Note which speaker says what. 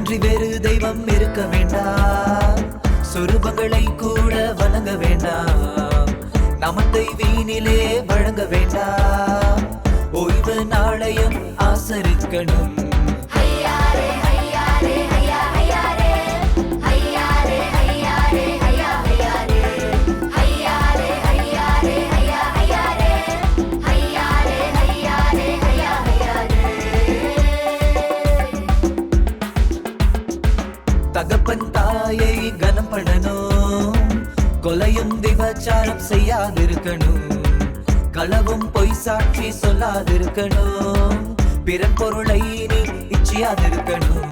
Speaker 1: உன்னையன்றி வேறு தெய்வம் இருக்க வேண்டாம். சொரூபங்களை கூட வணங்க வேண்டாம். நமத்தை வீணிலே வழங்க வேண்டாம். ஓய்வு நாளையும் ஆசரிக்கணும். தகப்பன் தாயை கனம் பண்ணணும். கொலையும் விபச்சாரம் செய்யாதிருக்கணும். களவும் பொய் சாட்சி சொல்லாதிருக்கணும். பிறன் பொருளை நீ இச்சியாதிருக்கணும்.